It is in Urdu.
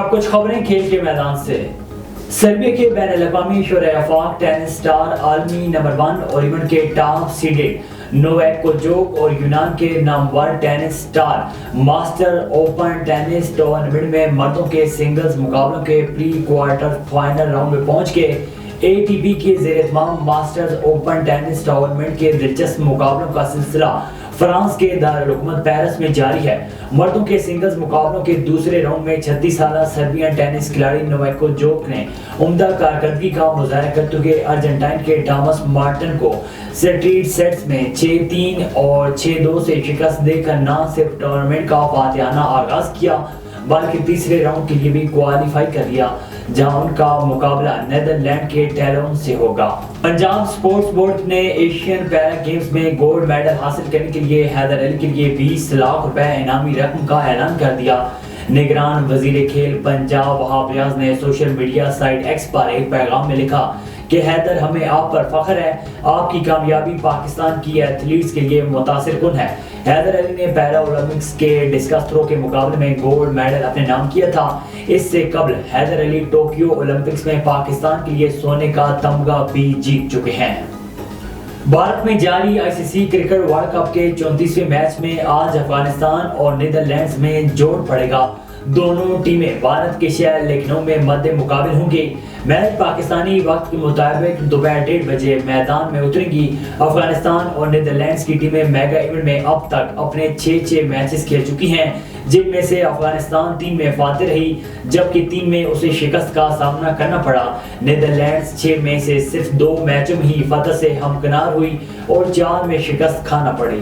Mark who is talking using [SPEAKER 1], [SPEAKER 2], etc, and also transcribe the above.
[SPEAKER 1] اب کچھ خبریں کھیل کے میدان سے۔ سربیا کے بین الاقوامی شورائے آفاق ٹینس سٹار عالمی نمبر 1 اور ایونٹ کے ٹاپ سیڈڈ نوواک جوکووچ اور یونان کے نامور tennis star master open tennis tournament میں مردوں کے سنگلز مقابلوں کے پری کوارٹر فائنل راؤنڈ میں پہنچ کے اے ٹی پی کے زیر اہتمام ماسٹرز اوپن ٹینس ٹورنامنٹ کے دلچسپ مقابلوں کا سلسلہ فرانس کے دارالحکومت پیرس میں جاری ہے۔ مردوں کے سنگلز مقابلوں کے دوسرے راؤنڈ میں 36 سالہ سربین ٹینس کھلاڑی نوواک جوکووچ نے عمدہ کارکردگی کا مظاہرہ کرتے ہوئے ارجنٹائن کے ٹامس مارٹن کو سٹریٹ سیٹس میں 6-3 اور 6-2 سے شکست دے کر نہ صرف ٹورنامنٹ کا فاتحانہ آغاز کیا بلکہ تیسرے راؤنڈ کے لیے بھی کوالیفائی کر لیا، جہاں ان کا مقابلہ نیدرلینڈ کے ٹیلون سے ہوگا۔ پنجاب سپورٹس بورڈ نے ایشین پیرا گیمز میں گولڈ میڈل حاصل کرنے کے لیے حیدر علی کے لیے 20 لاکھ روپے انعامی رقم کا اعلان کر دیا۔ نگران وزیر کھیل پنجاب وہاب ریاض نے سوشل میڈیا سائٹ ایکس پر ایک پیغام میں لکھا کہ حیدر، ہمیں آپ پر فخر ہے، آپ کی کامیابی پاکستان کی ایتھلیٹس کے لیے متاثر کن ہے۔ حیدر علی نے پیرا اولمپکس کے ڈسکس تھرو کے مقابلے میں گولڈ میڈل اپنے نام کیا تھا۔ اس سے قبل حیدر علی ٹوکیو اولمپکس میں پاکستان کے لیے سونے کا تمغہ بھی جیت چکے ہیں۔ بھارت میں جاری آئی سی سی کرکٹ ورلڈ کپ کے 34ویں میچ میں آج افغانستان اور نیدرلینڈز میں جوڑ پڑے گا۔ دونوں ٹیمیں بھارت کے شہر لکھنؤ میں مد مقابل ہوں گی۔ میچ پاکستانی وقت کے مطابق دوپہر 1:30 بجے میدان میں اتریں گی۔ افغانستان اور نیدرلینڈز کی ٹیمیں میگا ایونٹ میں اب تک اپنے 6 میچز کھیل چکی ہیں، جن میں سے افغانستان 3 میں فاتح رہی جبکہ 3 میں اسے شکست کا سامنا کرنا پڑا۔ نیدرلینڈز 6 میں سے صرف 2 میچوں میں ہی فتح سے ہمکنار ہوئی اور 4 میں شکست کھانا پڑی۔